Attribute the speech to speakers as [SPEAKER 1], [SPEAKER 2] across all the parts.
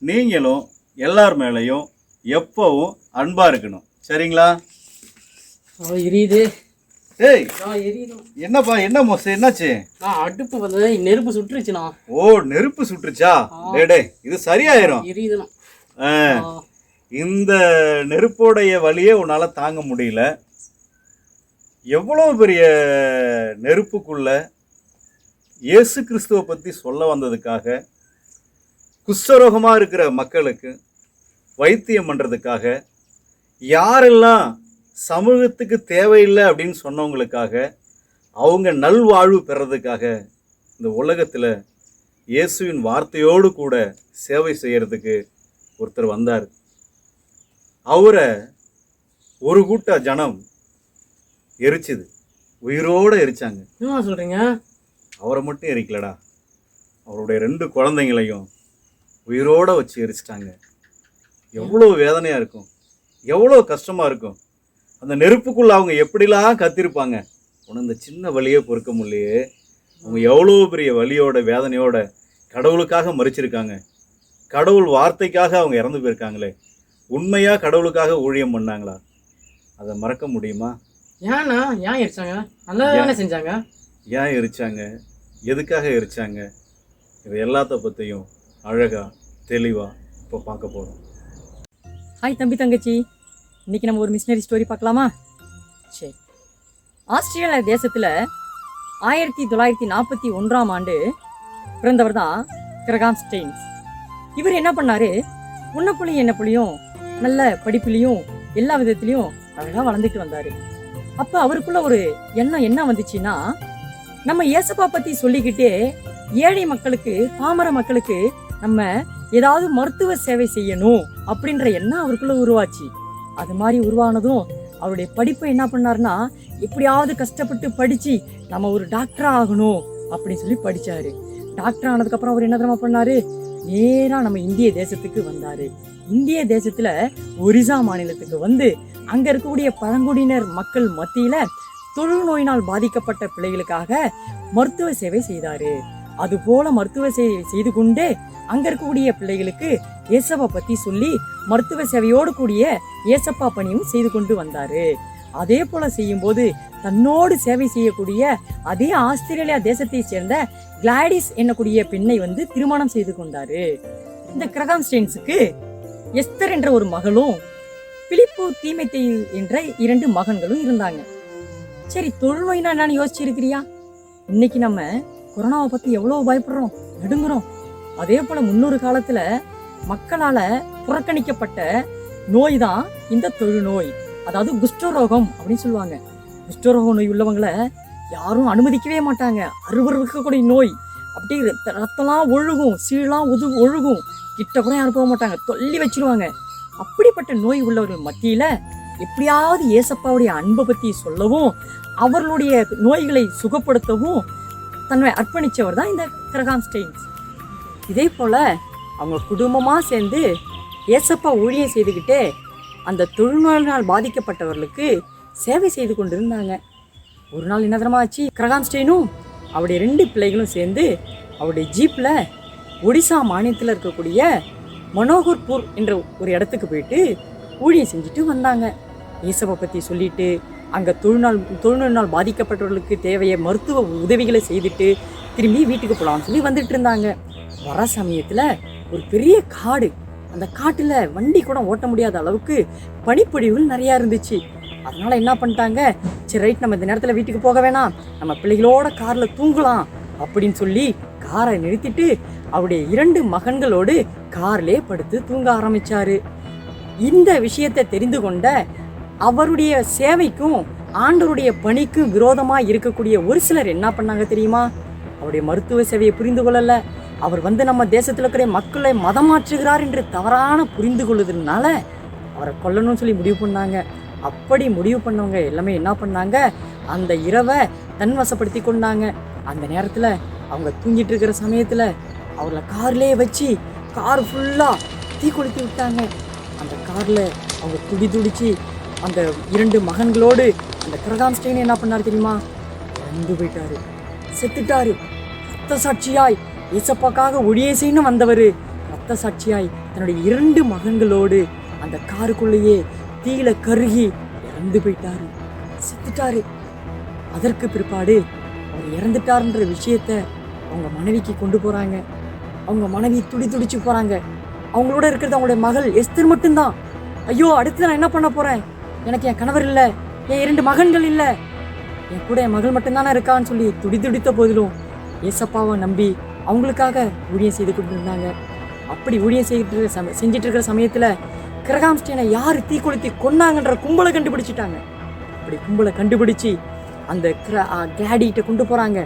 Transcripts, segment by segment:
[SPEAKER 1] நீங்களும் எல்லார் மேலேயும் எப்பவும் அன்பா இருக்கணும். சரிங்களா?
[SPEAKER 2] எரியுது.
[SPEAKER 1] ஏய், என்னப்பா, என்ன மோச, என்னாச்சு?
[SPEAKER 2] அடுப்பு வந்து நெருப்பு சுட்டுருச்சுண்ணா.
[SPEAKER 1] ஓ, நெருப்பு சுட்டுருச்சா? டே, இது சரியாயிரும்.
[SPEAKER 2] எரியுதுண்ணா.
[SPEAKER 1] இந்த நெருப்போடைய வலியே உன்னால தாங்க முடியல. எவ்வளவு பெரிய நெருப்புக்குள்ள இயேசு கிறிஸ்துவை பத்தி சொல்ல வந்ததுக்காக, குஷ்டரோகமா இருக்கிற மக்களுக்கு வைத்தியம் பண்றதுக்காக, யாரெல்லாம் சமூகத்துக்கு தேவையில்லை அப்படின்னு சொன்னவங்களுக்காக, அவங்க நல்வாழ்வு பெறதுக்காக இந்த உலகத்துல இயேசுவின் வார்த்தையோடு கூட சேவை செய்யறதுக்கு ஒருத்தர் வந்தார். அவரை ஒரு கூட்ட ஜனம் எரிச்சுது, உயிரோட எரிச்சாங்க.
[SPEAKER 2] என்ன சொல்றீங்க?
[SPEAKER 1] அவரை மட்டும் எரிக்கலடா, அவருடைய 2 குழந்தைங்களையும் உயிரோட வச்சு எரிச்சிட்டாங்க. எவ்வளவு வேதனையா இருக்கும், எவ்வளவு கஷ்டமா இருக்கும். அந்த நெருப்புக்குள்ள அவங்க எப்படிலாம் கத்திருப்பாங்க. உனக்கு இந்த சின்ன வலியே பொறுக்க முடியலையே, அவங்க எவ்வளோ பெரிய வலியோட வேதனையோட கடவுளுக்காக மறிச்சிருக்காங்க. கடவுள் வார்த்தைக்காக அவங்க இறந்து போயிருக்காங்களே. உண்மையா கடவுளுக்காக ஊழியம் பண்ணாங்களா? அதை மறக்க முடியுமா?
[SPEAKER 2] ஏன்னா ஏன் எரிச்சாங்க? நல்லதானே செஞ்சாங்க.
[SPEAKER 1] ஏன் எரிச்சாங்க, எதுக்காக எரிச்சாங்க, இது எல்லாத்த பற்றியும் அழகா தெளிவா இப்போ பார்க்க போகிறோம்.
[SPEAKER 3] ஹாய் தம்பி தங்கச்சி, இன்னைக்கு நம்ம ஒரு மிஷினரி ஸ்டோரி பார்க்கலாமா? சரி. ஆஸ்திரேலியா தேசத்தில் 1941ஆம் ஆண்டு பிறந்தவர் தான் கிரகாம் ஸ்டெயின்ஸ். இவர் என்ன பண்ணாரு, உன்ன புள்ளியும் என்ன புள்ளியும் நல்ல படிப்புலையும் எல்லா விதத்துலையும் அழகாக வளர்ந்துட்டு வந்தார். அப்போ அவருக்குள்ள ஒரு எண்ணம் என்ன வந்துச்சுன்னா, நம்ம இயேசப்பா பற்றி சொல்லிக்கிட்டே ஏழை மக்களுக்கு, பாமர மக்களுக்கு நம்ம ஏதாவது மருத்துவ சேவை செய்யணும் அப்படின்ற எண்ணம் அவருக்குள்ள உருவாச்சு. அது மாதிரி உருவானதும் அவருடைய படிப்பை என்ன பண்ணாருன்னா, எப்படியாவது கஷ்டப்பட்டு படிச்சு நம்ம ஒரு டாக்டரா ஆகணும் அப்படின்னு சொல்லி படிச்சாரு. டாக்டர் ஆனதுக்கு அப்புறம் அவர் என்ன தெரியுமா பண்ணாரு, நேரா நம்ம இந்திய தேசத்துக்கு வந்தாரு. இந்திய தேசத்துல ஒரிசா மாநிலத்துக்கு வந்து அங்க இருக்கக்கூடிய பழங்குடியினர் மக்கள் மத்தியில தொழுநோயினால் பாதிக்கப்பட்ட பிள்ளைகளுக்காக மருத்துவ சேவை செய்தாரு. அது போல மருத்துவ சேவை செய்து கொண்டே அங்க இருக்கக்கூடிய பிள்ளைகளுக்கு ஏசப்பா பத்தி சொல்லி மருத்துவ சேவையோடு கூடிய ஏசப்பா பணியும் செய்து கொண்டு வந்தாரு. அதே போல செய்யும் போது தன்னோடு சேவை செய்யக்கூடிய அதே ஆஸ்திரேலியா தேசத்தை சேர்ந்த கிளாடிஸ் என்னக்கூடிய பெண்ணை வந்து திருமணம் செய்து கொண்டாரு. இந்த கிரகாம் ஸ்டெயின்ஸுக்கு எஸ்தர் என்ற ஒரு மகளும் பிலிப்பு தீமைத்தை என்ற 2 மகன்களும் இருந்தாங்க. சரி, தொழுநோய்னா என்னன்னு யோசிச்சிருக்கிறியா? இன்னைக்கு நம்ம கொரோனாவை பத்தி எவ்வளவு பயப்படுறோம், நடுங்குறோம். அதே போல முன்னொரு காலத்துல மக்களால புறக்கணிக்கப்பட்ட நோய் தான் இந்த தொழுநோய், அதாவது குஷ்டரோகம் அப்படின்னு சொல்லுவாங்க. குஷ்டரோக நோய் உள்ளவங்களை யாரும் அனுமதிக்கவே மாட்டாங்க. அருவருக்கக்கூடிய நோய், அப்படி ரத்தம்லாம் ஒழுகும், சீழலாம் ஒழுகும், கிட்ட கூட யாரும் போக மாட்டாங்க, தொல்லி வச்சிருவாங்க. அப்படிப்பட்ட நோய் உள்ளவர்கள் மத்தியில எப்படியாவது ஏசப்பாவுடைய அன்பை பத்தி சொல்லவும் அவர்களுடைய நோய்களை சுகப்படுத்தவும் தன்னை அர்ப்பணிச்சவர் தான் இந்த கிரகாம் ஸ்டெயின்ஸ். இதே போல அவங்க குடும்பமா சேர்ந்து ஏசப்பா ஊழியம் செய்துக்கிட்டே அந்த தொழுநோயினால் பாதிக்கப்பட்டவர்களுக்கு சேவை செய்து கொண்டிருந்தாங்க. ஒரு நாள் என்ன தெரியுமா ஆச்சு, கிரகாம் ஸ்டெயினும் அவருடைய 2 பிள்ளைகளும் சேர்ந்து அவருடைய ஜீப்ல ஒடிசா மாநிலத்தில் இருக்கக்கூடிய மனோகர்பூர் என்ற ஒரு இடத்துக்கு போயிட்டு ஊழியம் செஞ்சுட்டு வந்தாங்க. ஏசப்பா பற்றி சொல்லிட்டு அங்கே தொழுநோயினால் பாதிக்கப்பட்டவர்களுக்கு தேவைய மருத்துவ உதவிகளை செய்துட்டு திரும்பி வீட்டுக்கு போகலாம்னு சொல்லி வந்துட்டு இருந்தாங்க. வர சமயத்தில் ஒரு பெரிய காடு, அந்த காட்டில் வண்டி கூட ஓட்ட முடியாத அளவுக்கு பனிப்பொழிவுகள் நிறையா இருந்துச்சு. அதனால என்ன பண்ணிட்டாங்க, சரி ரைட், நம்ம இந்த நேரத்தில் வீட்டுக்கு போக வேணாம், நம்ம பிள்ளைகளோட காரில் தூங்கலாம் அப்படின்னு சொல்லி காரை நிறுத்திட்டு அவருடைய 2 மகன்களோடு கார்லே படுத்து தூங்க ஆரம்பிச்சாரு. இந்த விஷயத்தை தெரிந்து கொண்ட அவருடைய சேவைக்கும் ஆண்டவருடைய பணிக்கும் விரோதமா இருக்கக்கூடிய ஒரு சிலர் என்ன பண்ணாங்க தெரியுமா, அவருடைய மருத்துவ சேவையை புரிந்து கொள்ளல. அவர் வந்து நம்ம தேசத்துல இருக்கிற மக்களை மதம் மாற்றுகிறார் என்று தவறான புரிந்து கொள்ளுதுனால அவரை கொல்லணும்னு சொல்லி முடிவு பண்ணாங்க. அப்படி முடிவு பண்ணவங்க எல்லாமே என்ன பண்ணாங்க, அந்த இரவை தன்வசப்படுத்தி கொண்டாங்க. அந்த நேரத்துல அவங்க தூங்கிட்டு இருக்கிற சமயத்துல அவர்களை கார்லேயே வச்சு கார் ஃபுல்லா தீ கொளுத்தி விட்டாங்க. அந்த கார்ல அவங்க துடிச்சு அந்த 2 மகன்களோடு அந்த கிரகாம் ஸ்டெயின் என்ன பண்ணாரு தெரியுமா, இறந்து போயிட்டாரு, செத்துட்டாரு. ரத்த சாட்சியாய் ஏசப்பாக்காக ஒழிய செய்யணும் வந்தவர் ரத்த சாட்சியாய் தன்னுடைய 2 மகன்களோடு அந்த காருக்குள்ளேயே தீயில கருகி இறந்து போயிட்டாரு, செத்துட்டாரு. அதற்கு பிற்பாடு அவர் இறந்துட்டாருன்ற விஷயத்த அவங்க மனைவிக்கு கொண்டு போறாங்க. அவங்க மனைவி துடிச்சு போறாங்க. அவங்களோட இருக்கிறது அவங்களுடைய மகள் எஸ்தர் மட்டும்தான். ஐயோ, அடுத்து நான் என்ன பண்ண போறேன்? எனக்கு என் கணவர் இல்லை, என் 2 மகன்கள் இல்லை, என் கூட என் மகள் மட்டும்தானே இருக்கான்னு சொல்லி துடித்த போதிலும் ஏசப்பாவை நம்பி அவங்களுக்காக ஊழியம் செய்து கொண்டு இருந்தாங்க. அப்படி ஊழியம் செஞ்சிட்டு இருக்கிற சமயத்துல கிரகாம் ஸ்டெயினை யார் தீக்குளுத்தி கொன்னாங்கன்ற கும்பலை கண்டுபிடிச்சிட்டாங்க. அப்படி கும்பலை கண்டுபிடிச்சு அந்த கிளாடிகிட்ட கொண்டு போறாங்க.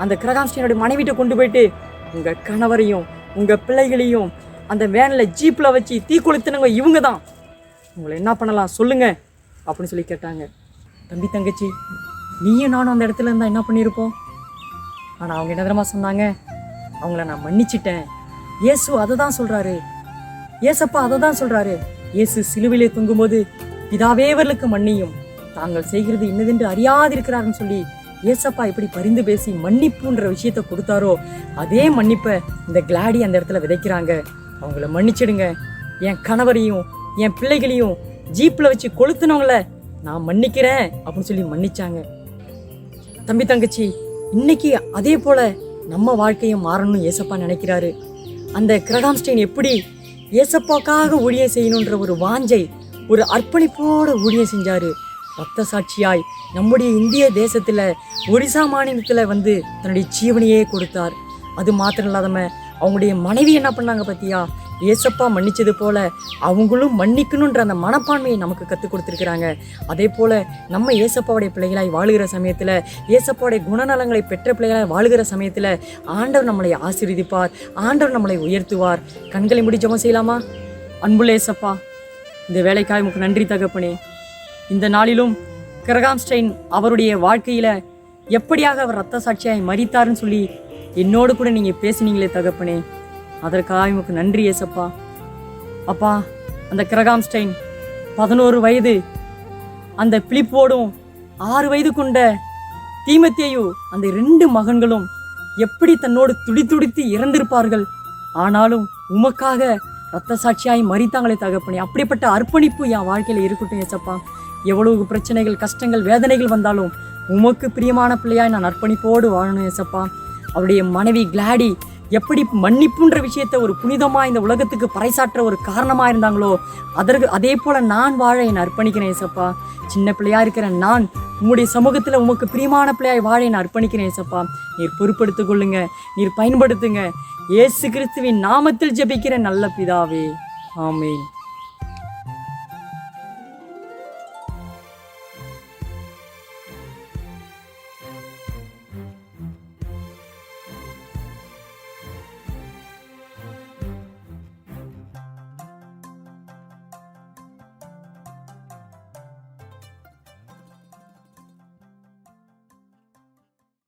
[SPEAKER 3] அந்த கிரகாம் ஸ்டெயினோட மனைவிட்ட கொண்டு போயிட்டு, உங்க கணவரையும் உங்க பிள்ளைகளையும் அந்த வேன்ல ஜீப்ல வச்சு தீக்குளுத்தினவங்க இவங்க தான், உங்களை என்ன பண்ணலாம் சொல்லுங்க அப்படின்னு சொல்லி கேட்டாங்க. தம்பி தங்கச்சி, நீயும் நானும் அந்த இடத்துல இருந்தா என்ன பண்ணியிருப்போம்? ஆனா அவங்க என்ன தெரியுமா சொன்னாங்க? அவங்கள நான் மன்னிச்சிட்டேன். இயேசு அதை தான் சொல்றாரு, ஏசப்பா அதை தான் சொல்றாரு. இயேசு சிலுவையிலே தொங்கும்போது, பிதாவே இவர்களுக்கு மன்னியும், தாங்கள் செய்கிறது இன்னதென்று அறியாதிருக்கிறாருன்னு சொல்லி ஏசப்பா எப்படி பரிந்து பேசி மன்னிப்புன்ற விஷயத்த கொடுத்தாரோ, அதே மன்னிப்பை இந்த கிளாடி அந்த இடத்துல விதைக்கிறாங்க. அவங்கள மன்னிச்சிடுங்க, என் கணவரையும் என் பிள்ளைகளையும் ஜீப்ல வச்சு கொளுத்துனவங்கள நான் மன்னிக்கிறேன் அப்படின்னு சொல்லி மன்னிச்சாங்க. தம்பி தங்கச்சி, இன்னைக்கு அதே போல நம்ம வாழ்க்கையை மாறணும்னு ஏசப்பா நினைக்கிறாரு. அந்த கிரகாம் ஸ்டெயின் எப்படி ஏசப்பாக்காக ஊழியம் செய்யணுன்ற ஒரு வாஞ்சை, ஒரு அர்ப்பணிப்போட ஊழியம் செஞ்சாரு. ரத்த சாட்சியாய் நம்முடைய இந்திய தேசத்துல ஒடிசா மாநிலத்துல வந்து தன்னுடைய ஜீவனையே கொடுத்தார். அது மாத்திரம் இல்லாதம அவங்களுடைய மனைவி என்ன பண்ணாங்க பத்தியா? ஏசப்பா மன்னிச்சது போல அவங்களும் மன்னிக்கணுன்ற அந்த மனப்பான்மையை நமக்கு கற்றுக் கொடுத்துருக்குறாங்க. அதே போல நம்ம ஏசப்பாவுடைய பிள்ளைகளாய் வாழுகிற சமயத்தில், ஏசப்பாவுடைய குணநலங்களை பெற்ற பிள்ளைகளாய் வாழுகிற சமயத்தில் ஆண்டவர் நம்மளை ஆசீர்வதிப்பார், ஆண்டவர் நம்மளை உயர்த்துவார். கண்களை மூடி ஜெபம் செய்யலாமா? அன்புள்ள ஏசப்பா, இந்த வேலைக்காக உங்களுக்கு நன்றி தகப்பனே. இந்த நாளிலும் கிரகாம் ஸ்டெயின் அவருடைய வாழ்க்கையில் எப்படியாக அவர் ரத்த சாட்சியாய் மரித்தாருன்னு சொல்லி என்னோடு கூட நீங்கள் பேசுனீங்களே தகப்பனே, அதற்காக உங்களுக்கு நன்றி ஏசப்பா. அப்பா, அந்த கிரகாம் ஸ்டெயின் 11 வயது அந்த பிலிப்போடும் 6 வயது கொண்ட தீமத்தேயு அந்த 2 மகன்களும் எப்படி தன்னோடு துடித்து இறந்திருப்பார்கள். ஆனாலும் உமக்காக ரத்த சாட்சியாய் மரித்தாங்களே தகப்பனே. அப்படிப்பட்ட அர்ப்பணிப்பு என் வாழ்க்கையில் இருக்கட்டும் ஏசப்பா. எவ்வளவு பிரச்சனைகள், கஷ்டங்கள், வேதனைகள் வந்தாலும் உமக்கு பிரியமான பிள்ளையாய் நான் அர்ப்பணிப்போடு வாழணும் ஏசப்பா. அவருடைய மனைவி கிளாடி எப்படி மன்னிப்புன்ற விஷயத்தை ஒரு புனிதமா இந்த உலகத்துக்கு பறைசாற்ற ஒரு காரணமா இருந்தாங்களோ, அதே போல நான் வாழ என்னை அர்ப்பணிக்கிறேன் ஏசப்பா. சின்ன பிள்ளையா இருக்கிற நான் உம்முடைய சமூகத்துல உமக்கு பிரியமான பிள்ளையாய் வாழ என்னை அர்ப்பணிக்கிறேன் ஏசப்பா. நீர் பொறுப்படுத்திக் கொள்ளுங்க, நீர் பயன்படுத்துங்க. இயேசு கிறிஸ்துவின் நாமத்தில் ஜெபிக்கிற நல்ல பிதாவே, ஆமென்.